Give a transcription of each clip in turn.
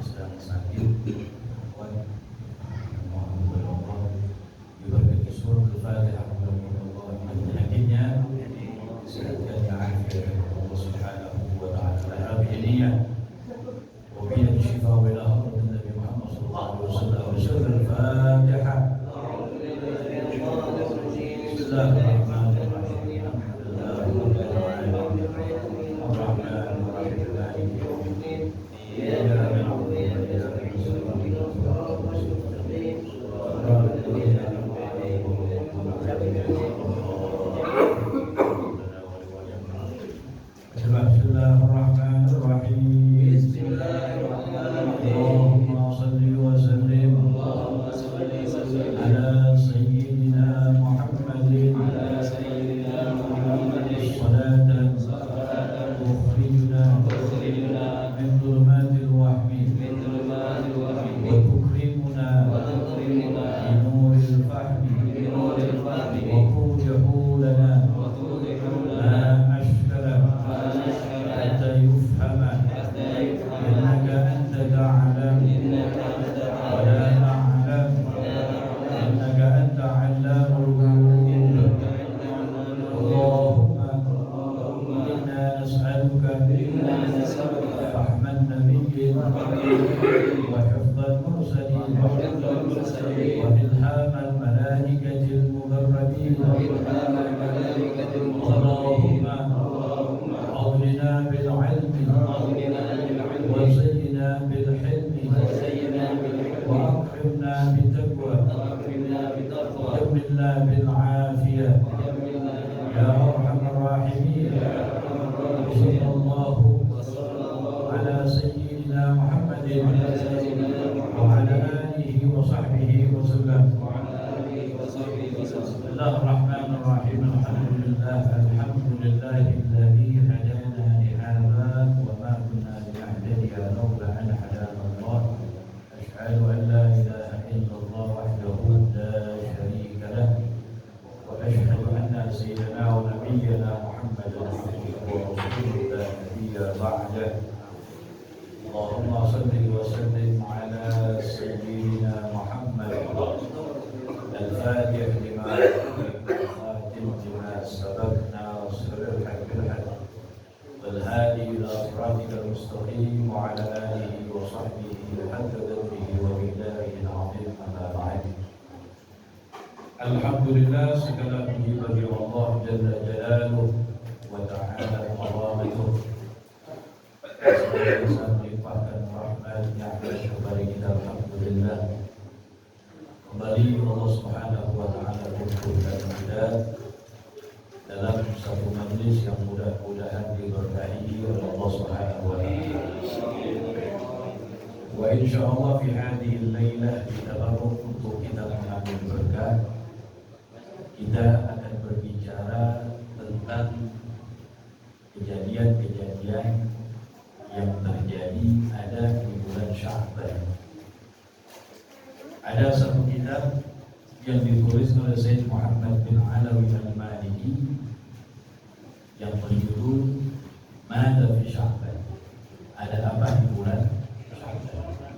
sedang sakit, kuat, mohon kepada Allah diberkati surah Al-Fatihah, mudah-mudahan Allah penyakitnya disehatkan ya afiat Allah Subhanahu wa taala. Hadhihi wa bihi shifa wa ila hadratin Nabi Muhammad sallallahu alaihi wasallam. Surah Al-Fatihah. Bismillahirrahmanirrahim. Alhamdulillahirabbil alamin. Ar-Rahmanir Rahim. Maliki yaumiddin. Iyyaka na'budu wa iyyaka nasta'in. Shiratal mustaqim. Shiratal ladzina an'amta 'alaihim ghairil maghdubi 'alaihim. Bismillahirrahmanirrahim. Allahumma shalli wa sallim ala sayyidina Muhammadin salatan tukhrijuna min dhulumatil wahmi wa tukrimuna bi nuril fahmi wa tuwdihu lana ma ashkala hatta yufhama innaka anta ta'lam wa la a'lam innaka anta 'allamul ghuyub. Allahumma inna nas'aluka fahman nabiyyin wa hifdhal mursalin wa ilhamal malaikatil muqarrabin. Allahumma awlina bil 'ilmi wa zayyina bil hilmi wa akrimna bit taqwa wa jamilna bil 'afiyah ya arhamar rahimin. Sallallahu ala sayyidina Muhammadin wa ala alihi wa sahbihi wa sallam. Bismillahirrahmanirrahim. Alhamdulillahilladzi hadana li hadza wa ma kunna linahtadiya lawla an hadana Allah. Asyhadu an la ilaha illallah wahdahu la syarika lah wa asyhadu anna sayyidana wa nabiyyana Muhammadan abduhu wa rasuluhu la nabiyya ba'dah. Allahumma shalli wa sallim ala sayyidina Muhammad al-Fatih lima khatim lima sabaqna wasirul haq bil haq wal hadi ila siratikal mustaqim wa ala alihi wa sahbihi hatta qadrihi wa billahi al-azim. Amma ba'd. Alhamdulillah, segala puji bagi Allah Jalla Jalaluhu wa ta'ala azamatuh. Saya melimpahkan rahmatnya kepada kita. Alhamdulillah, kembali Allah Subhanahu wa ta'ala kumpulkan kita dalam satu majlis yang mudah-mudahan diberkahi oleh Allah Subhanahu wa ta'ala. Wa insyaallah fi hadhihi al-lailah kita baru untuk kita mengambil berkah. Kita akan berbicara tentang kejadian-kejadian yang terjadi ada di bulan Sya'ban. Ada satu kitab yang ditulis oleh Sayyid Muhammad bin Alawi al-Maliki yang berjudul Mada fi Sya'ban. Ada apa di bulan Sya'ban?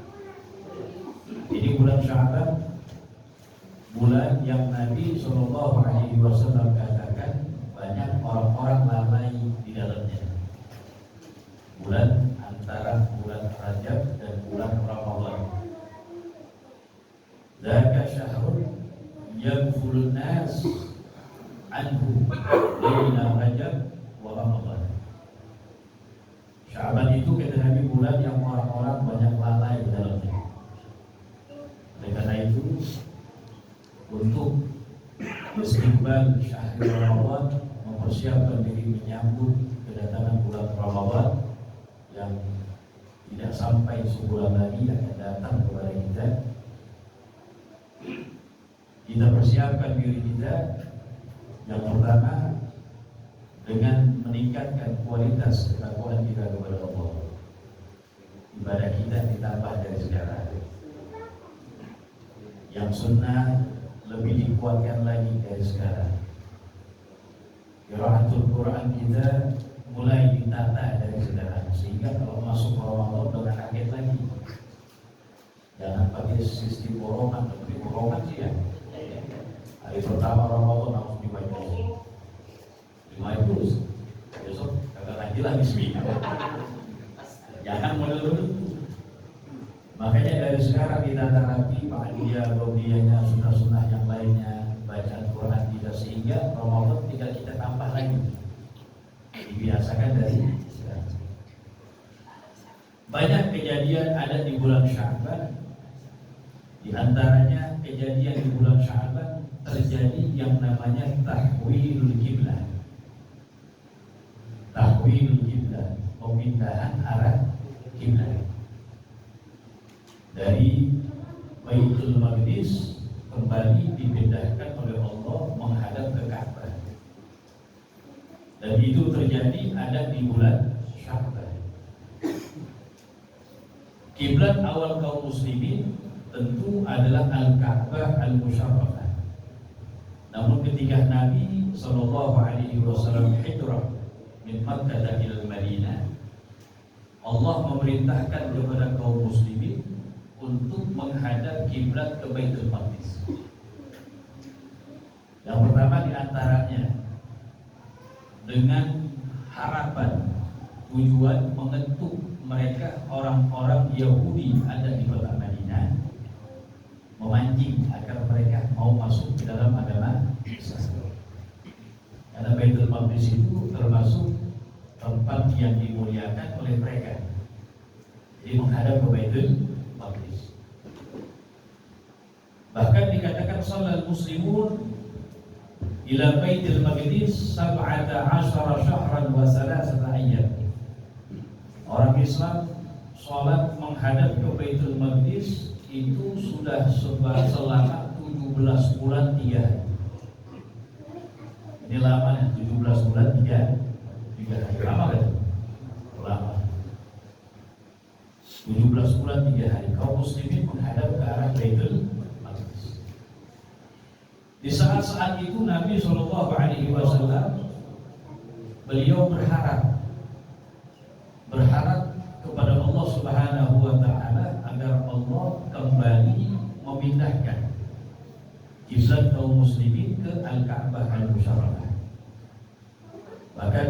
Ini bulan Sya'ban, bulan yang Nabi SAW katakan banyak orang-orang lalai di dalamnya. Bulan antara bulan Rajab dan bulan Ramadan. Dzaka syahrun yaghfulun nas anhu baina Rajab wa Ramadan. Sya'ban itu kata Nabi bulan yang orang-orang banyak lalai di dalamnya. Oleh karena itu, untuk istiqbal syahr Ramadan, mempersiapkan diri menyambut kedatangan bulan Ramadan yang tidak sampai sebulan lagi akan datang kepada kita. Kita persiapkan diri kita yang pertama dengan meningkatkan kualitas ketakwaan kita kepada Allah. Ibadah kita ditambah dari sekarang. Yang sunnah lebih dikuatkan lagi dari sekarang. Qiraatul Quran kita mulai ditata dari sekarang. sehingga kalau masuk Ramadan udah kaget lagi. Jangan pakai sistem borongan, tapi borongan sih ya. Hari pertama Ramadan harus dibaca 5 juz. Besok kagak lagi seminggu. Jangan model dulu. Makanya dari sekarang kita terapi ba'diyah, qabliyahnya, sunnah-sunnah yang lainnya, bacaan Quran kita, sehingga Ramadan tinggal kita tambah lagi. Dibiasakan dari sekarang. Banyak kejadian ada di bulan Sya'ban. Di antaranya kejadian di bulan Sya'ban terjadi yang namanya tahwilul qiblah. Tahwilul qiblah, pemindahan arah kiblat dari Baitul Maqdis kembali dipindahkan oleh Allah menghadap ke Ka'bah. Dan itu terjadi ada di bulan Sya'ban. Kiblat awal kaum muslimin tentu adalah Al-Ka'bah Al-Musyarrafah. Namun ketika Nabi SAW hijrah min Makkah ila Madinah, Allah memerintahkan kepada kaum muslimin untuk menghadap kiblat ke Baitul Maqdis. Yang pertama di antaranya dengan harapan tujuan mengetuk mereka orang-orang Yahudi ada di kota Madinah, memancing agar mereka mau masuk ke dalam agama Islam. Karena Baitul Maqdis itu termasuk tempat yang dimuliakan oleh mereka. Jadi menghadap ke Baitul Maqdis. Bahkan dikatakan salal muslimun ila Baitul Maqdis 17 syahran wa 3 ayyam. Orang Islam sholat menghadap ke Baitul Maqdis itu sudah selama 17 bulan 3 hari. Ini lama, 17 bulan 3 hari. Lama kan? Lama. 17 bulan 3 hari kaum muslimin menghadap ke arah Baitul Maqdis. Di saat-saat itu Nabi SAW beliau berharap kepada Allah Subhanahu wa taala agar Allah kembali memindahkan kiblat kaum muslimin ke Al-Ka'bah Al-Musyarrafah. Bahkan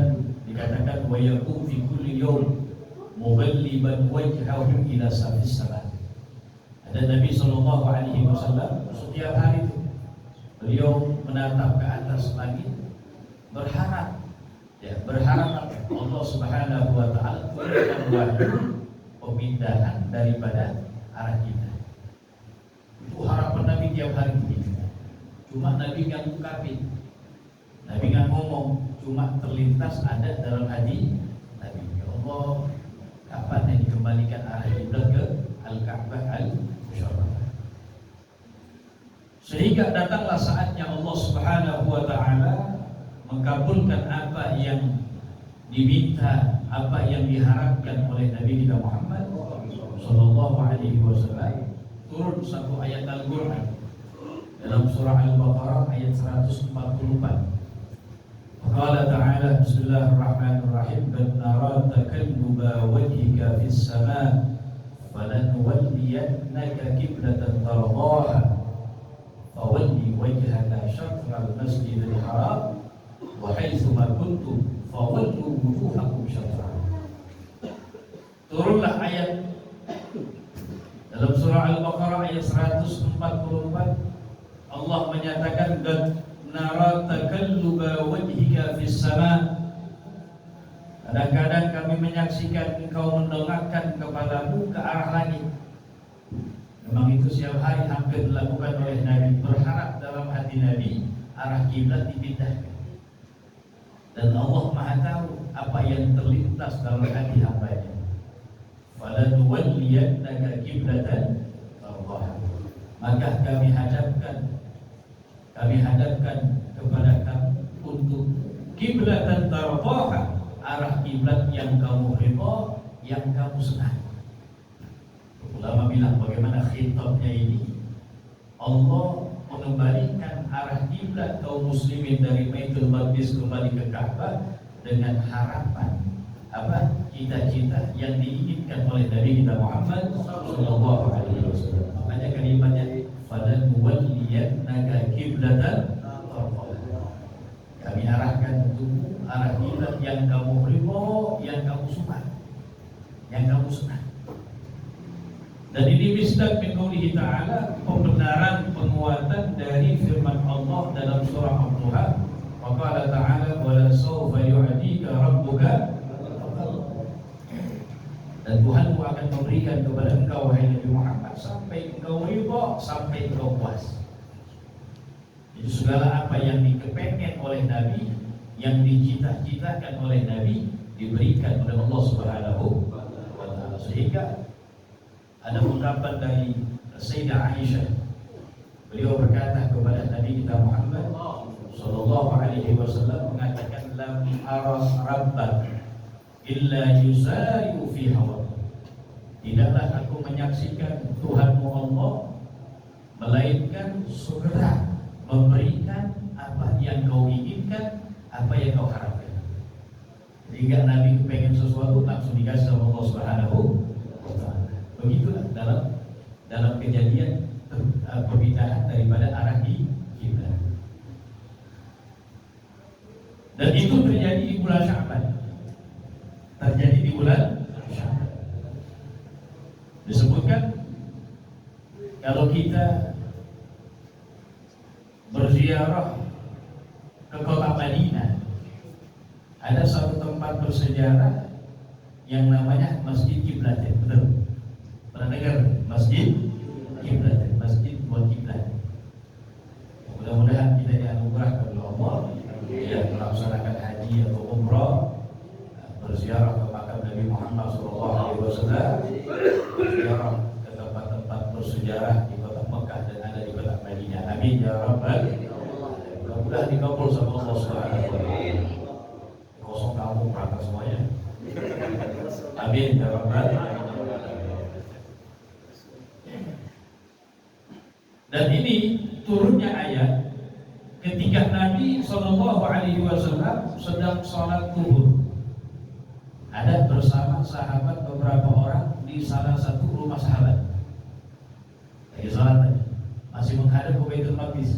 dikatakan wa yakum fi kulli yawm muballiban wajhahu ila safis salat. Ada Nabi SAW setiap hari itu beliau menatap ke atas langit berharap Allah Subhanahu wa taala memberikan wahyu pemindahan daripada arah kita. Itu harapan Nabi tiap hari ini. Cuma Nabi nggak ungkapin, Nabi nggak ngomong, cuma terlintas ada dalam hati Nabi. Ya Allah, kapan yang dikembalikan arah kiblat ke Al-Ka'bah Al-Musyarrafah? Sehingga datanglah saatnya Allah Subhanahu wa taala mengabulkan apa yang diminta, apa yang diharapkan oleh Nabi kita Muhammad sallallahu alaihi wasallam. Turun satu ayat Al-Qur'an dalam surah Al-Baqarah ayat 144. Qala ta'ala bismillahirrahmanirrahim qad nara takalluba wajhika fis sama' falanwalliyannaka qiblatan tardaha fawalli wajhaka syatral masjidil haram wa haitsu ma kuntum fawallu wujuhakum syatrah. Turunlah ayat dalam surah Al-Baqarah ayat 144. Allah menyatakan qad nara takalluba wajhika fis sama'. Kadang-kadang kami menyaksikan engkau mendongakkan kepadamu ke arah langit. Memang itu setiap hari hampir dilakukan oleh Nabi, berharap dalam hati Nabi arah kiblat dipindahkan. Dan Allah Maha tahu apa yang terlintas dalam hati hamba-Nya. Falanuwalliyannaka qiblatan tardaha. Maka kami hadapkan kepada kamu untuk qiblatan tardaha, arah kiblat yang kamu ridha, yang kamu senang. Ulama bilang bagaimana khitabnya ini? Allah mengembalikan arah kiblat kaum muslimin dari Baitul Maqdis kembali ke Ka'bah dengan harapan apa? cita-cita yang diinginkan oleh Nabi kita Muhammad sallallahu alaihi wasallam. Makanya kalimatnya falan walliyannaka kiblatan tardhaha. Kami arahkan untukmu arah kiblat yang kamu ridho, yang kamu suka, yang kamu senang. Dan ini misdak min qoulihi ta'ala, pembenaran penguatan dari firman Allah dalam surah Al-Duha. Qala ta'ala wala sawfa yu'tika rabbuka, dan Tuhanmu akan memberikan kepada engkau wahai Nabi Muhammad sampai engkau ridha, sampai engkau puas. Jadi segala apa yang dikepengen oleh Nabi, yang dicita-citakan oleh Nabi, diberikan oleh Allah Subhanahu wa ta'ala. Sehingga ada ungkapan dari Sayyidah Aisyah, beliau berkata kepada Nabi kita Muhammad sallallahu alaihi wasallam, mengatakan lam ara rabbak illa yusari'u fi hawa. Tidaklah aku menyaksikan Tuhanmu Allah melainkan segera memberikan apa yang kau inginkan, apa yang kau harapkan. Jika Nabi pengen sesuatu langsung dikasih sama Allah Subhanahu wa ta'ala. Begitulah dalam kejadian perbedaan daripada arah kiblat. Dan itu terjadi di bulan Sya'ban. Terjadi di bulan Sya'ban. Disebutkan kalau kita berziarah ke kota Madinah, ada satu tempat bersejarah yang namanya Masjid Qiblatain. Betul? Pernah dengar Masjid Qiblatain, Masjid Dua Qiblat. Mudah-mudahan kita dianugerahkan oleh Allah yang melaksanakan haji atau umrah, berziarah ke makam Nabi Muhammad SAW, berziarah ke tempat-tempat bersejarah di kota Mekah dan ada di kota Madinah. Amin ya rabbal alamin. Mudah-mudahan dikabul sama Allah Subhanahu wa ta'ala. Kosong kamu berangkat semuanya. Amin ya rabbal alamin. Dan ini turunnya ayat ketika Nabi SAW sedang sholat zuhur. Ada bersama sahabat beberapa orang di salah satu rumah sahabat. Lagi sholat tadi, masih menghadap ke Baitul Maqdis.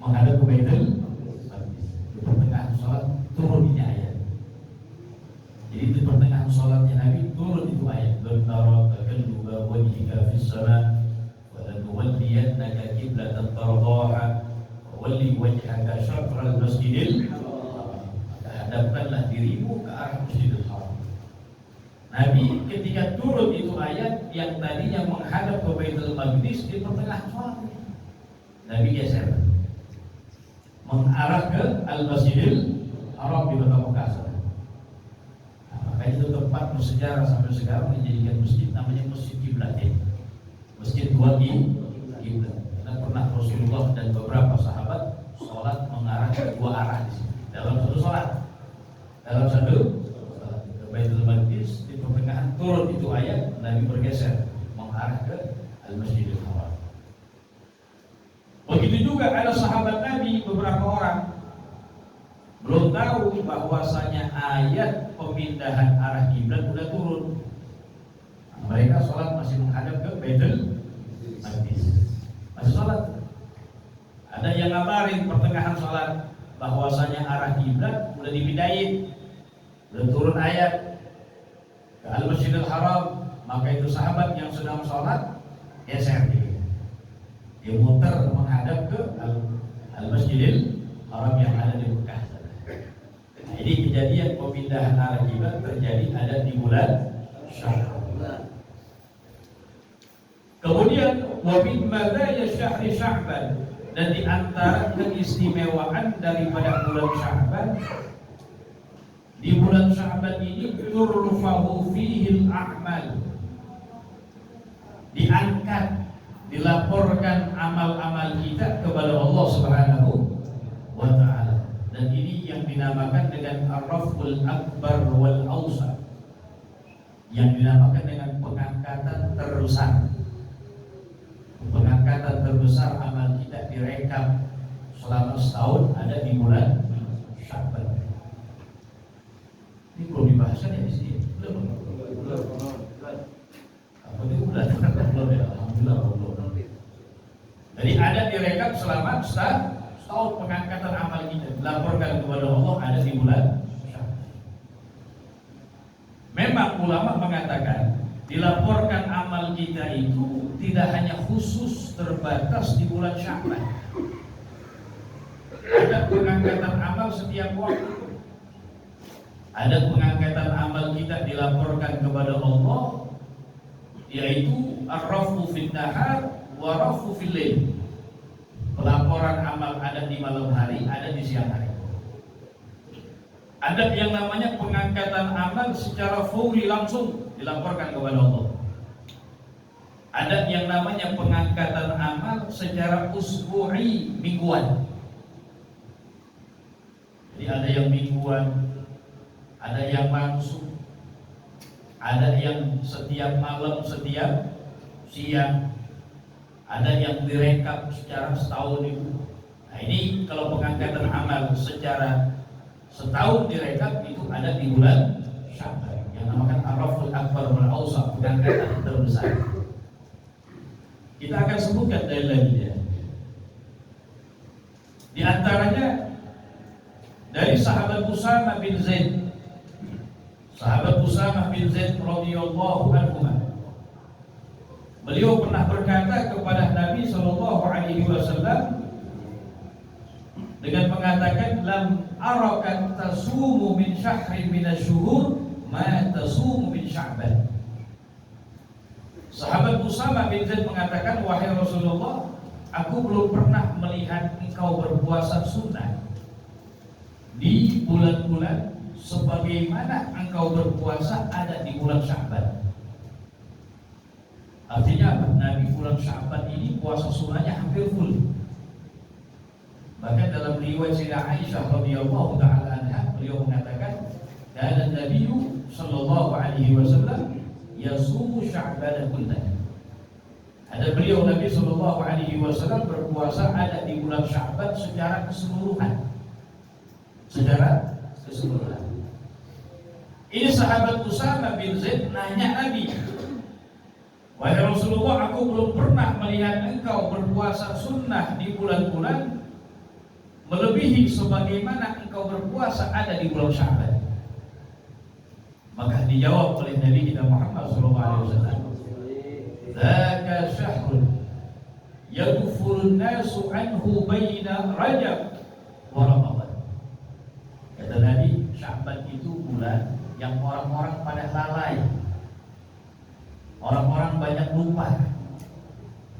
Menghadap ke Baitul Maqdis. Di pertengahan sholat turun ini ayat. Jadi di pertengahan sholatnya Nabi turun itu ayat. Bertarak kalluba wajhika fis sama wa lanuwalliyannaka qiblatan tardhaha wa walli wajhaka syatral masjidil haram. Hadapkanlah dirimu ke arah Masjidil Haram. Nabi ketika turun itu ayat yang tadinya menghadap ke Baitul Maqdis, di pertengahan sholat Nabi geser mengarah ke Al-Masjidil Haram di kota Mekah. Nah, makanya itu tempat bersejarah sampai sekarang dijadikan masjid, namanya Masjid Qiblatain, Masjid Dua Qiblat. Karena pernah Rasulullah dan beberapa sahabat sholat mengarah ke dua arah di sini dalam satu sholat. Dalam satu ke Baitul Maqdis, di pertengahan turun itu ayat, Nabi bergeser mengarah ke Al-Masjidil Haram. Begitu juga ada sahabat Nabi beberapa orang belum tahu bahwasanya ayat pemindahan arah kiblat sudah turun. Mereka sholat masih menghadap ke Baitul Maqdis, masih sholat. Ada yang ngabarin pertengahan sholat bahwasanya arah kiblat sudah dipindahin, sudah turun ayat ke Al-Masjidil Haram. Maka itu sahabat yang sedang sholat geser dia muter menghadap ke Al-Masjidil Haram yang ada di Mekah. Nah, ini kejadian pemindahan arah kiblat terjadi ada di bulan Sya'ban. Kemudian wa min madaya syahri Sya'ban, dan di antara keistimewaan daripada bulan Sya'ban, di bulan Sya'ban ini turfa'u fihil a'mal, diangkat, dilaporkan amal-amal kita kepada Allah Subhanahu wa ta'ala. Dan ini yang dinamakan dengan ar-raf'ul akbar wal awsat, yang dinamakan dengan pengangkatan terbesar. Pengangkatan terbesar amal kita direkam selama setahun ada di bulan Sya'ban. Ini belum dibahaskan ya di sini. Belum. Apa itu bulan? Belum ya. Alhamdulillah belum. Jadi ada direkap selama setahun pengangkatan amal kita dilaporkan kepada Allah ada di bulan Sya'ban. Memang ulama mengatakan dilaporkan amal kita itu tidak hanya khusus terbatas di bulan Sya'ban. Ada pengangkatan amal setiap waktu. Ada pengangkatan amal kita dilaporkan kepada Allah, yaitu ar-rafu fin nahar wa rafu fil lail. Pelaporan amal ada di malam hari, ada di siang hari. Ada yang namanya pengangkatan amal secara fauri langsung dilaporkan kepada Allah. Ada yang namanya pengangkatan amal secara usbu'i, mingguan. Jadi ada yang mingguan, ada yang langsung, ada yang setiap malam, setiap siang, ada yang direkap secara setahun itu. Nah ini kalau pengangkatan amal secara setahun direkap itu ada di bulan Sya'ban yang namakan Ar-Raful Akbar wal Awsat, pengangkatan terbesar. Kita akan sebutkan dalilnya. Di antaranya dari sahabat Usamah bin Zaid. Sahabat Usamah bin Zaid radhiyallahu anhu. Beliau pernah berkata kepada Nabi sallallahu alaihi wasallam dengan mengatakan lam araka tasumu min syahrin min asy-syuhur ma tasumu min Sya'ban. Sahabat Usamah bin Zaid mengatakan, wahai Rasulullah, aku belum pernah melihat engkau berpuasa sunnah di bulan-bulan sebagaimana engkau berpuasa ada di bulan Sya'ban. Artinya apa? Nabi bulan Sya'ban ini puasa sunnahnya hampir full. Bahkan dalam riwayat Sayyidah Aisyah radhiyallahu taala anha, beliau mengatakan, "Kana Nabi sallallahu alaihi wasallam yasumu Sya'ban kullahu." Ada beliau Nabi sallallahu alaihi wasallam berpuasa ada di bulan Sya'ban secara keseluruhan. Secara keseluruhan. Ini sahabat Usamah bin Zaid nanya Nabi, wahai Rasulullah, aku belum pernah melihat engkau berpuasa sunnah di bulan-bulan melebihi sebagaimana engkau berpuasa ada di bulan Sya'ban. Maka dijawab oleh Nabi kita Muhammad SAW, "Dzaka syahrun yaghfurun nasu anhu baina Rajab wa Ramadan." Kata Nabi, Sya'ban itu bulan yang orang-orang pada lalai, orang-orang banyak lupa.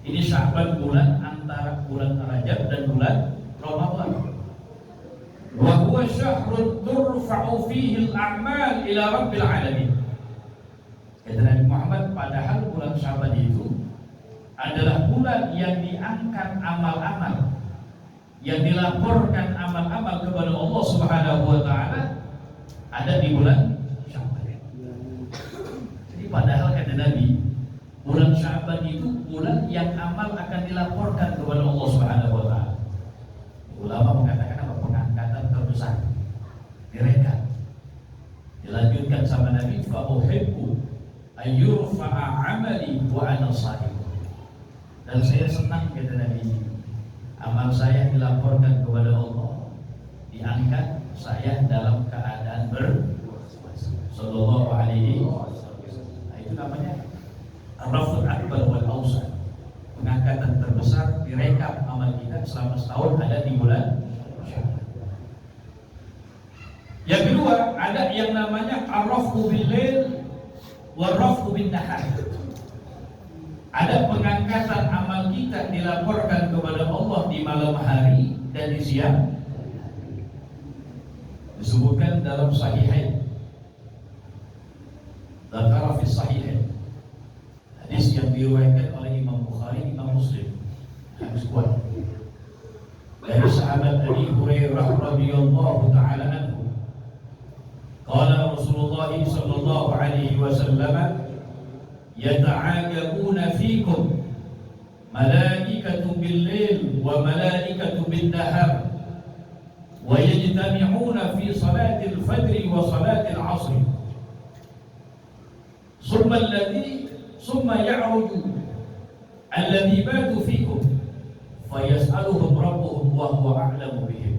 Ini Sya'ban bulan antara bulan Rajab dan bulan Ramadan. Wa huwa syahrun turfa'u fihi al-a'mal ila rabbil alamin. Kata Nabi Muhammad, padahal bulan Sya'ban itu adalah bulan yang diangkat amal-amal, yang dilaporkan amal-amal kepada Allah Subhanahu wa taala ada di bulan Sya'ban. Jadi padahal kata Nabi, bulan Sya'ban itu bulan yang amal akan dilaporkan kepada Allah Subhanahu wa taala. Ulama mengatakan apa? Pengangkatan terbesar direkap. Dilanjutkan sama Nabi, fa uhibbu ayyurfa'a 'amali wa ana sha'im. Dan saya senang kata Nabi, amal saya dilaporkan kepada Allah, diangkat saya dalam keadaan berpuasa. Sallallahu alaihi wasallam. Nah, itu namanya Ar-Raful Akbar wal Awsat. Pengangkatan terbesar direkap amal kita selama setahun ada di bulan Sya'ban. Yang kedua, ada yang namanya ar-rafu bil lail wa ar-rafu bin nahar. Ada pengangkatan amal kita dilaporkan kepada Allah di malam hari dan di siang. Disebutkan dalam Sahihain. Dzakara fi Sahihain. Hadis yang diriwayatkan oleh Imam Bukhari, Imam Muslim. Hadis kuat. Dari sahabat Abi Hurairah radhiyallahu taala anhu. Qala Rasulullah sallallahu alaihi wasallam, yata'aqabuna fikum malaikatu bil-lail wa malaikatu bin-nahar wa يجتمعون في صلاة الفجر وصلاة العصر ثم يعرج الذي باتوا فيكم فيسألهم ربهم وهو أعلم بهم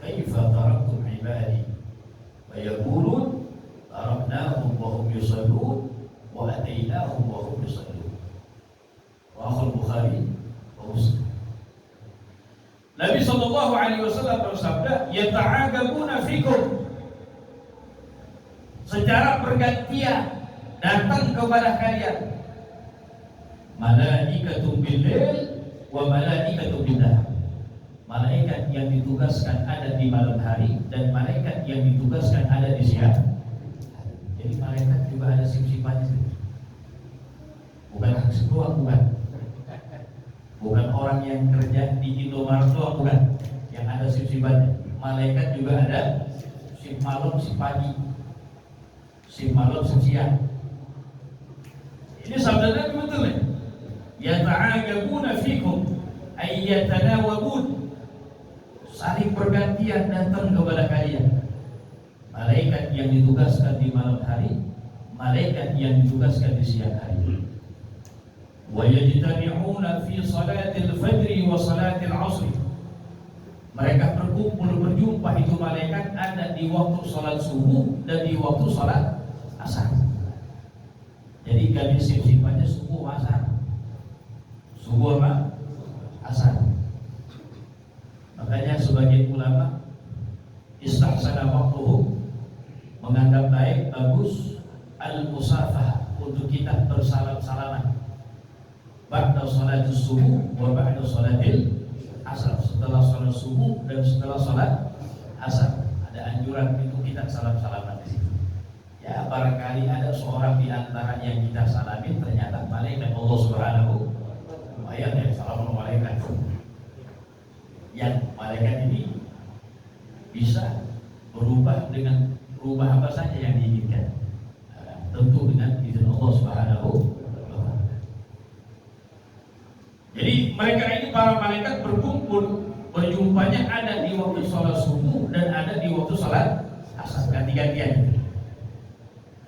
كيف تركتم عبادي فيقولون تركناهم وهم يصلون وأتيناهم وهم يصلون. رواه البخاري wa Muslim. Nabi sallallahu alaihi wasallam bersabda, "Yata'agabuna fikum." Secara bergantian datang kepada kalian malaikatun bil-lail wa malaikatun bin-nahar. Malaikat yang ditugaskan ada di malam hari dan malaikat yang ditugaskan ada di siang. Jadi malaikat juga ada sifat-sifatnya. Bukan semua, bukan orang yang kerja di Indomaret doang, bukan. Yang ada sifat-sifatnya. Malaikat juga ada shift malam, shift pagi, shift malam, shift siang. Ini sabda Nabi betul ya? Yata'agabuna fikum ay yatanawabun. Saling bergantian datang kepada kalian. Malaikat yang ditugaskan di malam hari, malaikat yang ditugaskan di siang hari. Wa yajtami'una fi salatil fajri wa salatil 'asr. Mereka berjumpa itu malaikat ada di waktu salat subuh dan di waktu salat asar. Jadi kami sifatnya subuh asar. Subuh apa? Asar. Makanya sebagian ulama istahsana waktuhum, menganggap baik, bagus al-musafah untuk kita bersalam-salaman ba'da salatus subuh wa ba'da salatil asar, setelah salat subuh dan setelah salat asar. Ada anjuran untuk kita salam-salaman di situ. Ya, barangkali ada seorang di antara yang kita salamin ternyata malaikat Allah Subhanahu wa ta'ala. Ya, assalamualaikum malaikat. Yang malaikat ini bisa berubah dengan berubah apa saja yang diinginkan, tentu dengan izin Allah Subhanahu wa ta'ala. Jadi mereka ini para malaikat berkumpul, berjumpanya ada di waktu salat subuh dan ada di waktu salat asar, ganti-gantian.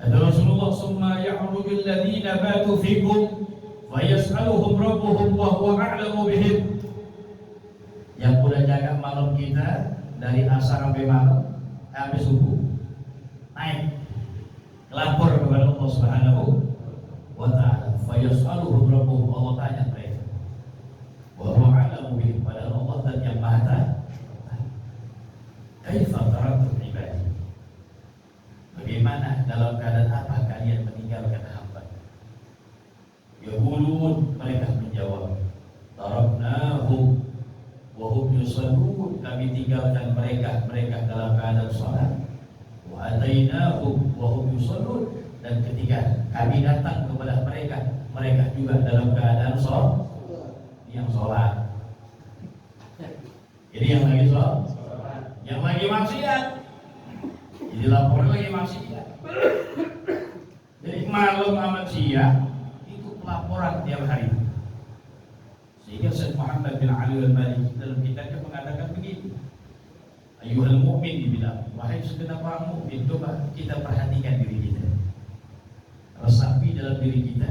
Kata Rasulullah, "Summa ya'rujul ladzina batu fikum wa yas'aluhum rabbuhum wa huwa a'lamu bihim." Yang udah jaga malam kita dari asar sampai malam sampai subuh, naik lapor kepada Allah Subhanahu wa ta'ala. Fa yas'aluhum rabbuhum, Allah tanya mereka. Wa huwa a'lamu bihim, padahal Allah dan yang Maha Tahu. Kaifa taraktum ibadi? Bagaimana, dalam keadaan apa kalian meninggalkan hamba? Yaqulun, mereka menjawab, taraknahum wa hum yusallun, kami tinggalkan mereka dalam keadaan salat. Wa atainahum wa hum yusallun, dan ketika kami datang kepada mereka juga dalam keadaan salat. Yang salat. Jadi yang lagi salat, yang lagi maksiat. Jadi laporan lagi maksiat. Jadi malam sama siang itu pelaporan tiap hari. Sehingga Syekh Muhammad bin Ali al-Maliki dalam kitabnya mengatakan begini, ayyuhal mu'min, dibilang, wahai segenap orang mukmin, coba kita perhatikan diri kita, resapi dalam diri kita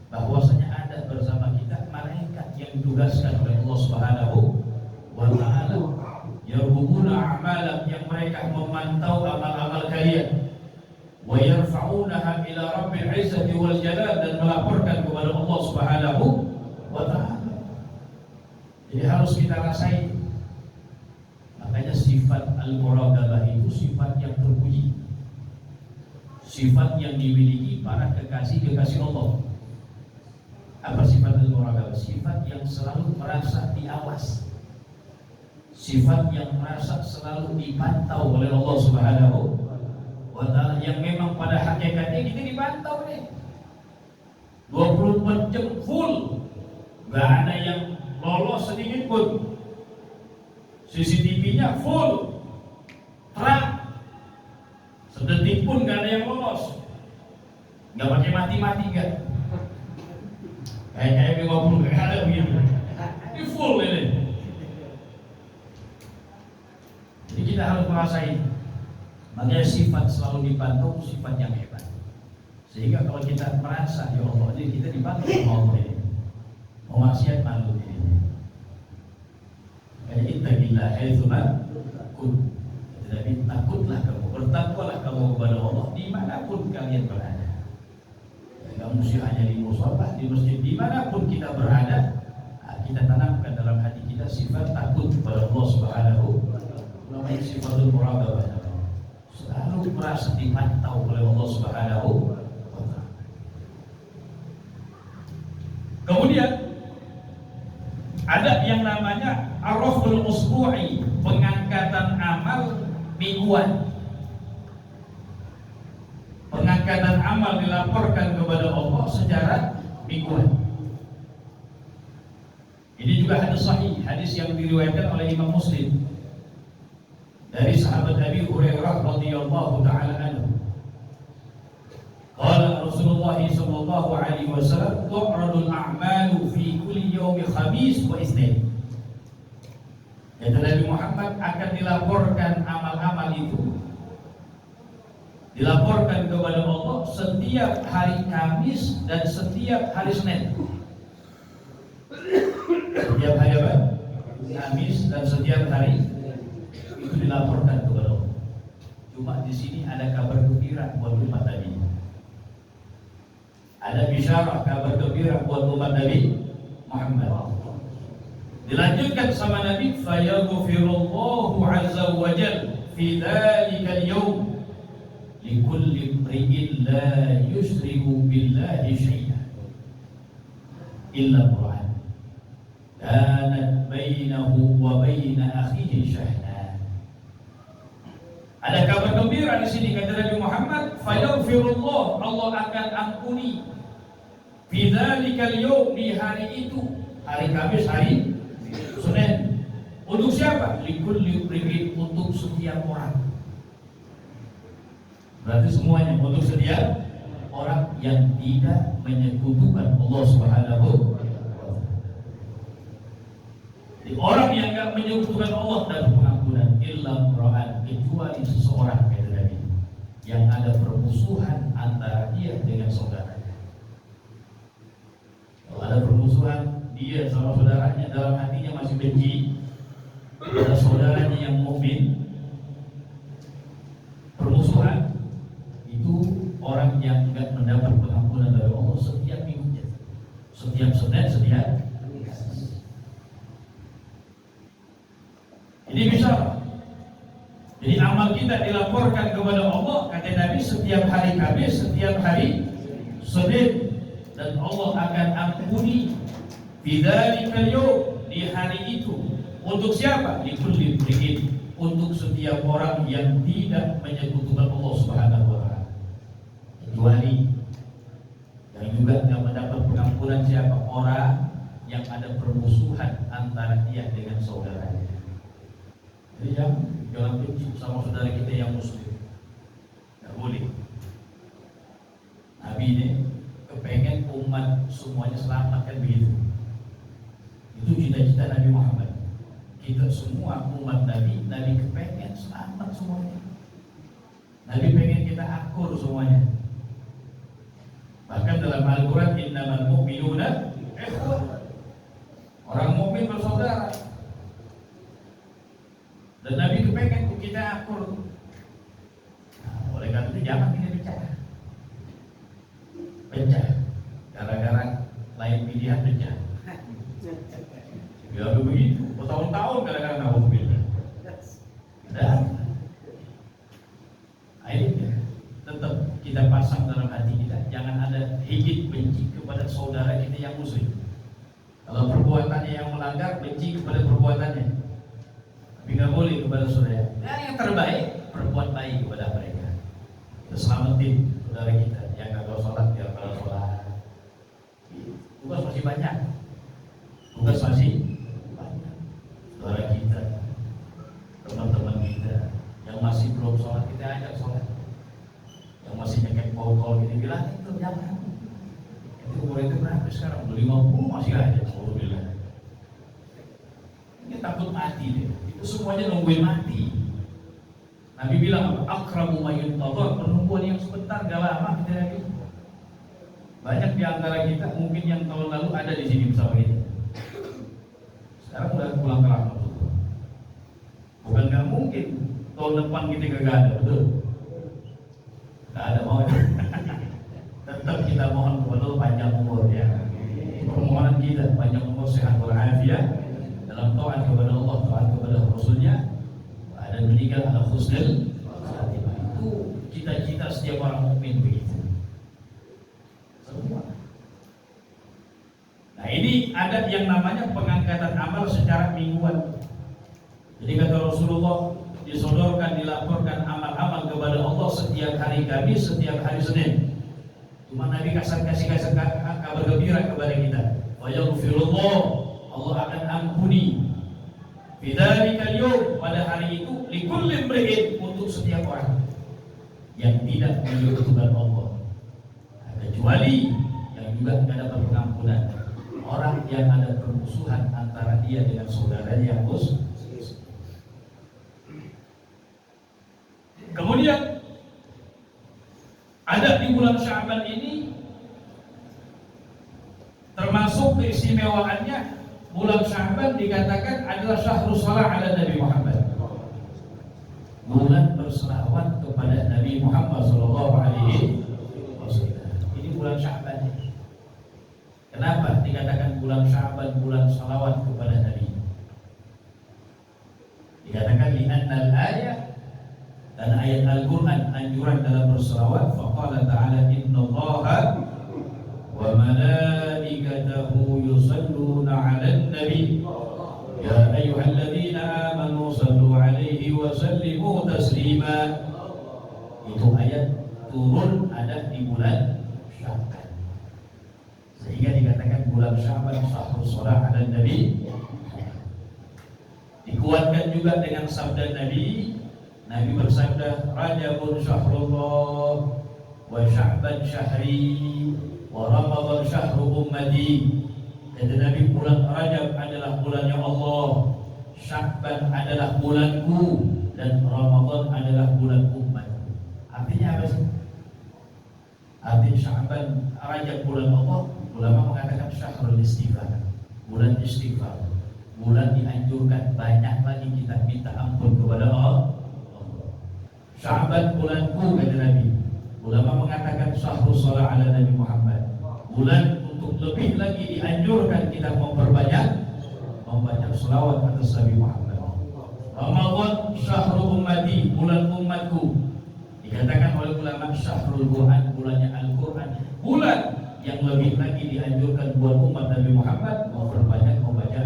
bahwasanya ada bersama kita malaikat yang ditugaskan oleh Allah Subhanahu wa ta'ala, yarhubuna a'malam, yang mereka memantau amal-amal kalian, wa yarfa'unaha ila rabbil izzati wal jalal, dan melaporkan kepada Allah Subhanahu wa ta'ala. Jadi harus kita rasain. Makanya sifat al-muraqabah itu sifat yang terpuji, sifat yang dimiliki para kekasih-kekasih Allah. Apa sifat al-muraqabah? Sifat yang selalu merasa diawas, sifat yang merasa selalu dipantau oleh Allah Subhanahu wa ta'ala, yang memang pada hakikatnya kita dipantau nih 24 jam full, gak ada yang lolos sedikit pun. CCTV-nya full, terang, sedetik pun gak ada yang lolos, gak pakai mati-mati, gak kayak 50 gak ada begitu. Ini full ini. Jadi kita harus merasain. Makanya sifat selalu dibantu sifat yang hebat. Sehingga kalau kita merasa ya Allah ini kita dibantu sama Allah ini, mau maksiat malu ini. Kayak ittaqillah haitsuma kun. Jadi takutlah kamu, bertakwalah kamu kepada Allah dimanapun kalian berada. Tidak mesti hanya di musholah, di masjid, dimanapun kita berada, kita tanamkan dalam hati kita sifat takut kepada Allah Subhanahu wa Ta'ala. Namanya sifatul muraqabah. Selalu merasa dipantau oleh Allah Subhanahu wa Ta'ala. Kemudian ada yang namanya ar-raf'ul usbu'i, pengangkatan amal mingguan. Pengangkatan amal dilaporkan kepada Allah secara mingguan. Ini juga hadis sahih, hadis yang diriwayatkan oleh Imam Muslim dari sahabat Abi Hurairah radhiyallahu taala anhu. Qala Rasulullah sallallahu alaihi wasallam, tu'radul a'malu fi kulli yaumi khamis wa itsnain. Kata Nabi Muhammad, akan dilaporkan amal-amal itu, dilaporkan kepada Allah setiap hari Kamis dan setiap hari Senin. Setiap hari apa? Kamis dan setiap hari itu dilaporkan kepada Allah. Cuma di sini ada kabar gembira buat umat Nabi. Ada bisyarah kabar gembira buat umat Nabi Muhammad. Dilanjutkan sama Nabi, fayaghfirullahu azza wa jalla fi dzalikal yawm likulli imri'in la yusyriku billahi syai'an illa Qur'an kanat bainahu wa baina akhihi syahna. Ada kabar gembira di sini kata Nabi Muhammad, fayaghfirullah, Allah akan ampuni fi dzalikal yawm, di hari itu, hari Kamis, hari Senin. Untuk siapa? Likulli imri'in, untuk setiap orang. Berarti semuanya untuk setiap orang yang tidak menyekutukan Allah Subhanahu wa Ta'ala. Orang yang tidak menyekutukan Allah dan pengampunan illa Qur'an, kecuali seseorang kata Nabi yang ada permusuhan antara dia dengan saudaranya. Kalau ada permusuhan dia sama saudaranya, dalam hatinya masih benci pada saudaranya yang mukmin, permusuhan itu orang yang enggak mendapat pengampunan dari Allah setiap minggunya, setiap Senin, setiap ini bisa. Jadi amal kita dilaporkan kepada Allah kata Nabi setiap hari Kamis, setiap hari Senin, dan Allah akan ampuni bidzalikal yawm, di hari itu. Untuk siapa? Likulli imri'in, untuk setiap orang yang tidak menyekutukan Allah Subhanahu wa Ta'ala. Kecuali yang juga tidak mendapat pengampunan siapa? Orang yang ada permusuhan antara dia dengan saudaranya. Jadi jangan benci sama saudara kita yang muslim. Tidak boleh. Nabi ini kepengen umat semuanya selamat, kan begitu. Itu cita-cita Nabi Muhammad. Kita semua umat Nabi kepengen selamat semuanya. Nabi pengen kita akur semuanya. Bahkan dalam Al-Quran, innamal mu'minuna ikhwah, orang mukmin bersaudara. Dan Nabi kepengen kita akur. Nah, oleh karena itu jangan kita pecah gara-gara lain pilihan pecah. Ya begitu, bertahun-tahun gara-gara naudzubillah. Dan akhirnya tetap kita pasang dalam hati kita, jangan ada hikit benci kepada saudara kita yang muslim. Kalau perbuatannya yang melanggar, benci kepada perbuatannya. Tapi nggak boleh kepada saudara. Dan yang terbaik, berbuat baik kepada mereka. Kita selamatin saudara kita yang gagal sholat, biar pada sholat. Tugas masih banyak. Tugas masih banyak. Saudara kita, teman-teman kita yang masih belum sholat, kita ajak sholat. Yang masih nyekek botol ini bilang itu jangan. Itu umur itu berapa sekarang? Udah 50 masih aja. Ini takut mati deh. Itu semuanya nungguin mati. Nabi bilang akramu mayyuntadhar, penungguan yang sebentar gak lama kita lagi. Banyak di antara kita mungkin yang tahun lalu ada di sini bersama kita. Sekarang udah pulang ke rahmat Allah. Bukan gak mungkin tahun depan kita gak ada, betul? Gak ada mau. Tetap kita mohon kepada Allah panjang umur ya. Permohonan kita panjang umur, sehat walafiat dalam taat kepada Allah, taat kepada Rasulnya, dan meninggal ala husnul khatimah. Itu cita-cita setiap orang mukmin begitu. Semua. Nah, ini ada yang namanya pengangkatan amal secara mingguan. Jadi kata Rasulullah, disodorkan, dilaporkan amal-amal kepada Allah setiap hari Kamis, setiap hari Senin. Cuma Nabi kasih kabar gembira kepada kita. Wa yaghfirullah, Allah akan ampuni. Bidzalikal yaum, pada hari itu likulli imri'in, untuk setiap orang yang tidak menyebutkan Allah. Kecuali yang juga tidak dapat pengampunan, orang yang ada permusuhan antara dia dengan saudaranya yang muslim. Kemudian ada di bulan Sya'ban ini termasuk keistimewaannya, bulan Sya'ban dikatakan adalah syahrus shalah ala Nabi Muhammad, bulan berselawat kepada Nabi Muhammad sallallahu alaihi wasallam. Ini bulan Sya'ban. Kenapa dikatakan bulan Sya'ban bulan salawat kepada Nabi? Dikatakan li'annal ayat, dan ayat Al-Quran anjuran dalam berselawat. Faqala ta'ala innallaha wa malaikatahu yusalluna 'alan nabi ya ayyuhalladzina amanu sallu 'alaihi wa sallimu taslima. Itu ayat turun ada di bulan Sya'ban, sehingga dikatakan bulan Sya'ban syahrus shalah 'alan nabi. Dikuatkan juga dengan sabda Nabi. Nabi bersabda, Rajabun syahrullah, wa Sya'ban syahri, wa Ramadan syahru ummati. Kata Nabi, bulan Rajab adalah bulannya Allah, Sya'ban adalah bulanku, dan Ramadan adalah bulan umat. Artinya apa sih? Arti Sya'ban, Rajab bulan Allah, ulama mengatakan syahrul istighfar, bulan istighfar, bulan dianjurkan banyak lagi kita minta ampun kepada Allah. Sya'ban bulanku, kata Nabi. Ulama mengatakan syahrus shalah ala Nabi Muhammad, bulan untuk lebih lagi dianjurkan kita memperbanyak membaca selawat atas Nabi Muhammad. Ramadan syahrul ummati, bulan umatku. Dikatakan oleh ulama syahrul Quran, bulannya Al-Quran, bulan yang lebih lagi dianjurkan buat umat Nabi Muhammad memperbanyak membaca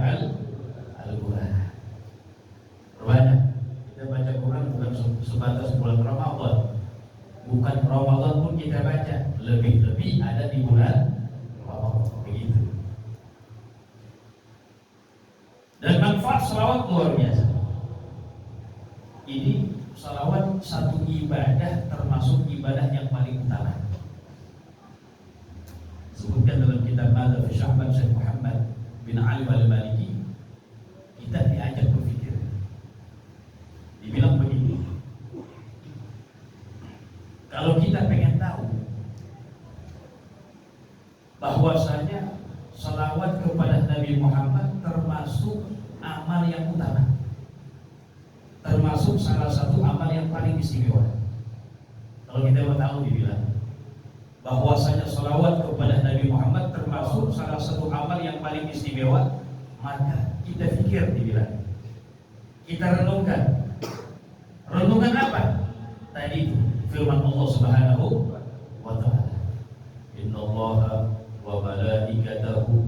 Al-Quran. Perbanyak. Kita baca Quran bukan sebatas bulan Ramadan, bukan Ramadan pun kita baca, lebih-lebih ada di bulan Ramadan, begitu. Dan manfaat salawat luar biasa. Ini salawat satu ibadah, termasuk ibadah yang paling utama. Sebutkan dalam kitab Madhab Sya'ban Syekh Muhammad bin Ali al-Maliki, kita diajak berpikir. Dibilang begini, kalau kita pengen tahu bahwasanya salawat kepada Nabi Muhammad termasuk amal yang utama, termasuk salah satu amal yang paling istimewa. Kalau kita mau tahu, dibilang bahwasanya salawat kepada Nabi Muhammad termasuk salah satu amal yang paling istimewa, maka kita pikir, dibilang, kita renungkan. Renungan apa? Tadi itu firman Allah Subhanahu wa ta'ala, innallaha wa malaikatahu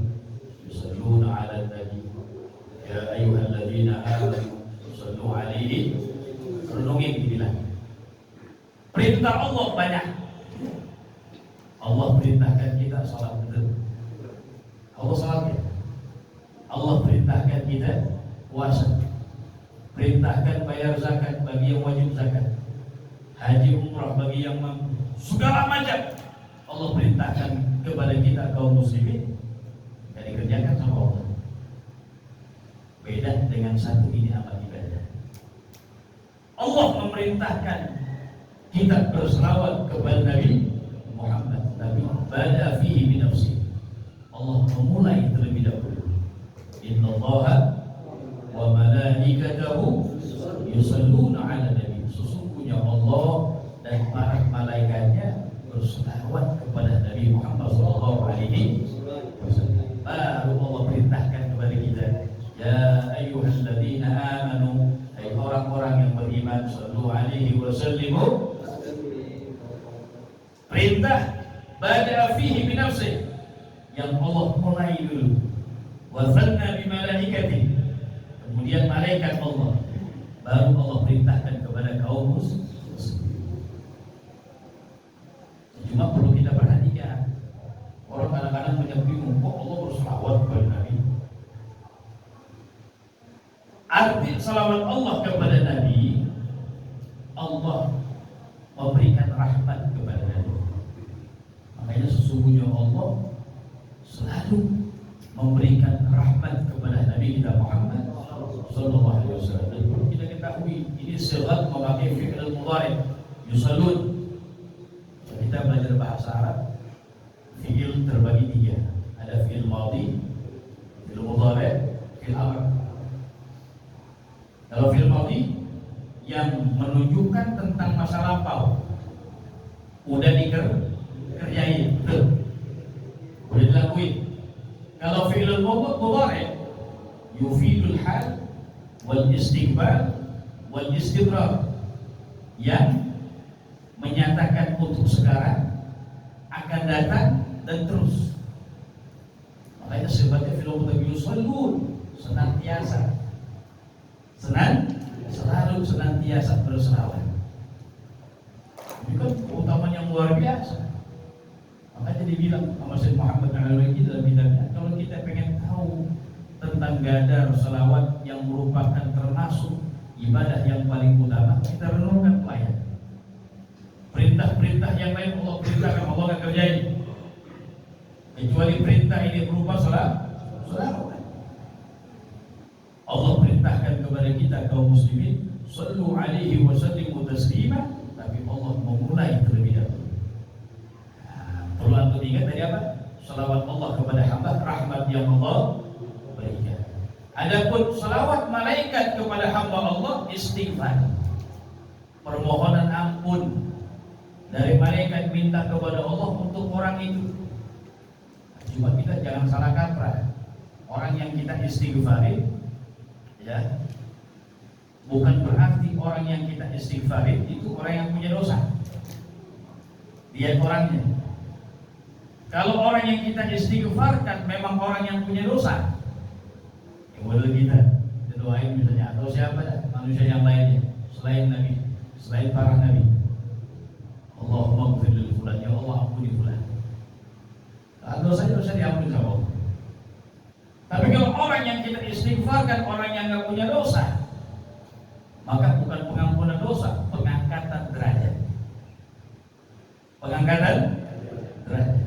yusalluna 'alan nabi ya ayyuhalladzina amanu sallu 'alaihi. Renungin, dibilang perintah Allah banyak. Allah perintahkan kita salat betul. Allah salat ya. Allah perintahkan kita puasa, perintahkan bayar zakat bagi yang wajib zakat, haji umrah bagi yang mampu, segala macam Allah perintahkan kepada kita kaum muslimin, dan dikerjakan sama Allah. Beda dengan satu ini amal ibadah. Allah memerintahkan kita berselawat kepada Nabi Muhammad. Nabi bada fihi bi nafsi. Allah memulai terlebih dahulu. Innallaha wa malaikatahu yusalluna 'alan nabi. Sesungguhnya Allah dan para malaikatnya berselawat kepada Nabi Muhammad sallallahu alaihi wasallam. Baru Allah perintahkan kepada kita, ya ayyuhalladzina amanu, hai orang-orang yang beriman, sallu alaihi wasallimu. Perintah bada fihi bi nafsi, yang Allah mulai dulu. Wa zanna bi malaikati, kemudian malaikat Allah, baru Allah perintahkan kepada kaum muslimin. Cuma perlu kita perhatikan, orang kadang-kadang banyak bingung, kok Allah berselawat kepada Nabi. Arti salawat Allah kepada Nabi, Allah memberikan rahmat kepada Nabi. Makanya sesungguhnya Allah selalu memberikan rahmat kepada Nabi kita Muhammad sallallahu alaihi wasallam. Dan perlu kita ketahui, ini sigat memakai fi'il mudhari, yusallun. Kita belajar bahasa Arab, fi'il terbagi tiga. Ada fi'il madhi, fi'il mudhari, fi'il amr. Kalau fi'il madhi yang menunjukkan tentang masa lampau, udah dikerjain, udah dilakuin. Kalau fi'il mudhari yufidul hal wal istiqbal wal istibrar, yang menyatakan untuk sekarang, akan datang, dan terus. Makanya sebabnya film yusallun, senantiasa, selalu senantiasa berselawat. Ini kan keutamaan yang luar biasa. Makanya dibilang sama Syekh Muhammad Al-Alawi dalam kitabnya, kalau kita pengen tahu tentang gadar selawat yang merupakan termasuk ibadah yang paling utama, kita renungkan pelayan. Perintah-perintah yang lain Allah perintahkan, Allah akan kerjain, kecuali perintah ini berupa selawat. Allah perintahkan kepada kita kaum muslimin, sallu alaihi wa sallimu taslima, tapi Allah memulai terlebih dahulu. Perlu antum ingat tadi apa? Salawat Allah kepada hamba, rahmat yang Allah berikan. Adapun salawat malaikat kepada hamba Allah, istighfar, permohonan ampun dari malaikat minta kepada Allah untuk orang itu. Cuma kita jangan salah kaprah. Orang yang kita istighfarin, ya, bukan berarti orang yang kita istighfarin itu orang yang punya dosa. Lihat orangnya. Kalau orang yang kita istighfarkan memang orang yang punya dosa, ya boleh kita doain misalnya, atau siapa manusia yang lainnya selain Nabi, selain para Nabi. Allahumma ighfir li fulan, ya Allah ampuni fulan. Dosa diampuni sama Allah. Tapi kalau orang yang kita istighfarkan orang yang enggak punya dosa, maka bukan pengampunan dosa, pengangkatan derajat. Pengangkatan derajat.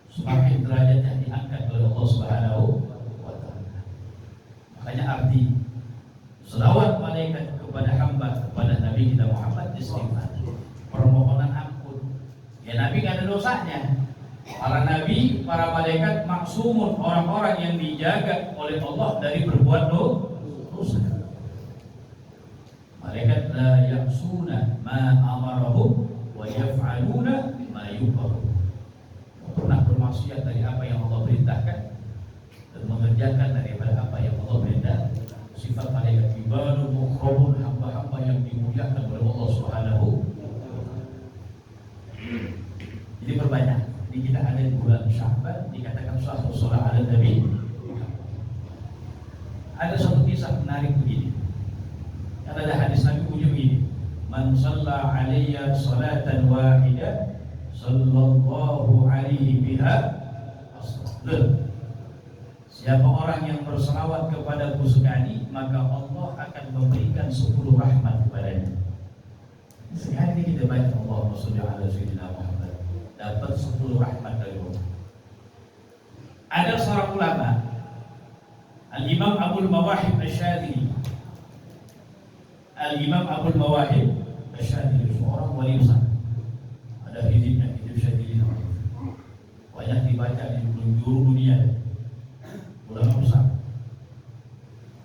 Semakin derajatnya diangkat oleh Allah Subhanahu wa taala. Makanya arti selawat malaikat kepada hamba, kepada Nabi kita Muhammad, istighfar, permohonan ampun. Ya Nabi gak ada dosanya. Para nabi, para malaikat maksumun, orang-orang yang dijaga oleh Allah dari berbuat dosa. Malaikat la ya'suna ma amarahum wa yaf'aluna ma yu'marun. Pernah bermaksiat dari apa yang Allah perintahkan dan mengerjakan daripada apa yang Allah perintahkan. Sifat malaikat ibadul mukarramun, hamba-hamba yang dimuliakan oleh Allah Subhanahu. Jadi perbanyak. Di kita ada di bulan Sya'ban dikatakan satu salat ala Nabi. Ada satu kisah menarik begini. Ada hadis Nabi bunyi begini. Man shalla alayya salatan wahidah sallallahu alaihi biha asr. Siapa orang yang berselawat kepadaku sekali, maka Allah akan memberikan 10 rahmat kepadanya. Sekali kita baca Allahumma sholli ala sayyidina Muhammad, dapat 10 rahmat dari Allah. Ada seorang ulama, Al-Imam Abul Mawahib Asy-Syadzili Al-Imam Abdul Mawahib Asyadili, seorang wali besar. Ada hizibnya, hizib Syadili namanya. Banyak dibaca di penjuru dunia. Ulama besar.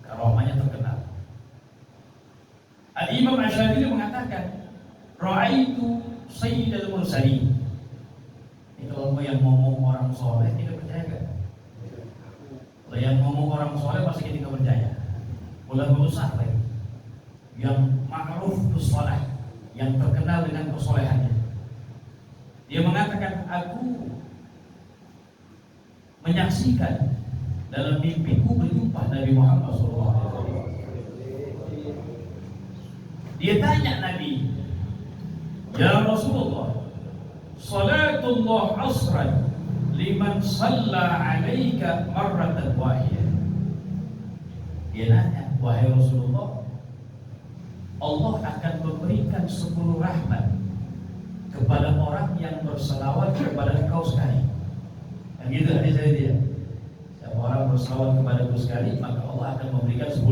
Karomahnya terkenal. Al-Imam Asyadili mengatakan, Ra'aitu Sayyidal Mursalin. Ini kalau yang ngomong orang soleh tidak percaya kan? Kalau yang ngomong orang soleh pasti tidak percaya. Ulama besar lagi, yang ma'ruf bis-shalah, yang terkenal dengan kesolehannya. Dia mengatakan, aku menyaksikan dalam mimpiku berjumpa Nabi Muhammad SAW. Dia tanya Nabi, ya Rasulullah, salatullah asran liman salla alaika marratan wahidah. Dia nanya, wahai Rasulullah, Allah akan memberikan 10 rahmat kepada orang yang berselawat kepada engkau sekali. Kan gitu hadis dari dia. Siapa orang berselawat kepada engkau sekali, maka Allah akan memberikan 10.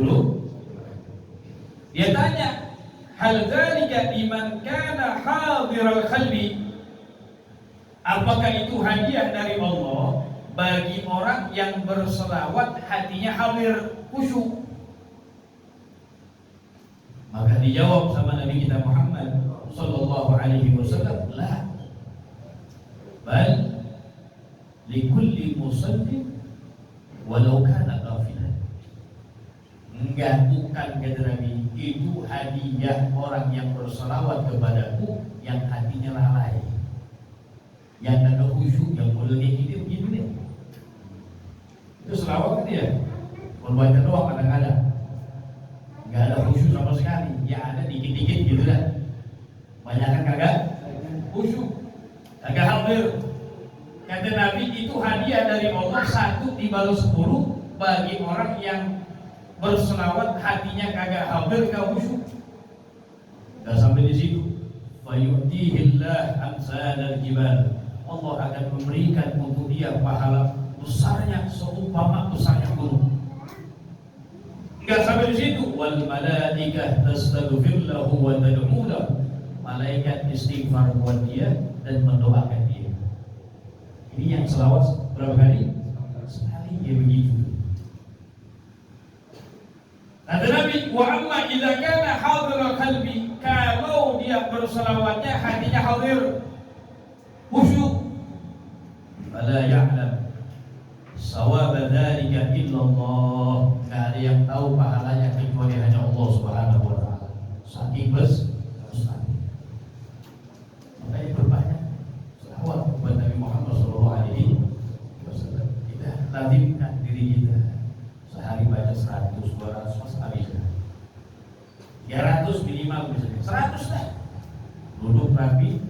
Dia tanya, hal dzalika liman kana hadiral qalbi? Apakah itu hadiah dari Allah bagi orang yang berselawat hatinya hadir, khusyuk? Maka dijawab sama Nabi kita Muhammad sallallahu alaihi wasallam, la, bal likulli musallin walau kana ghafilan. Enggak, bukan kata Nabi, itu hadiah orang yang berselawat kepadaku yang hatinya lalai, yang ada khusyuk, yang boleh hidup gitu dia. Itu selawat dia, membaca doa kadang-kadang nggak ada khusyuk sama sekali, ya ada dikit-dikit gitu kan. Banyak kan kagak khusyuk, kagak hadir. Kata Nabi, itu hadiah dari Allah, 1 dibalas 10 bagi orang yang berselawat hatinya kagak hadir, kagak khusyuk. Gak sampai di situ, fayu'tihillah amsalal jibal. Allah akan memberikan untuk dia pahala besarnya seumpama besarnya gunung. Enggak sampai di situ, wal malaikah tastaghfir lahu wa tad'u lahu. Malaikat istighfar buat dia dan mendoakan dia. Ini yang selawat berapa kali? Sekali. Dia begitu. Kata Nabi, wa amma idza kana hadirul qalbi, kalau dia berselawatnya hatinya hadir, khusyuk, fala ya'lam sawaba dzalika illallah. Enggak ada yang tahu pahalanya kecuali hanya Allah Subhanahu wa taala. Saking besar. Makanya berbanyak selawat kepada Nabi Muhammad sallallahu alaihi wasallam. Kita lazimkan diri kita sehari baca 100, 200, masa habis. 300 minimal misalnya. 100 lah. Duduk rapi,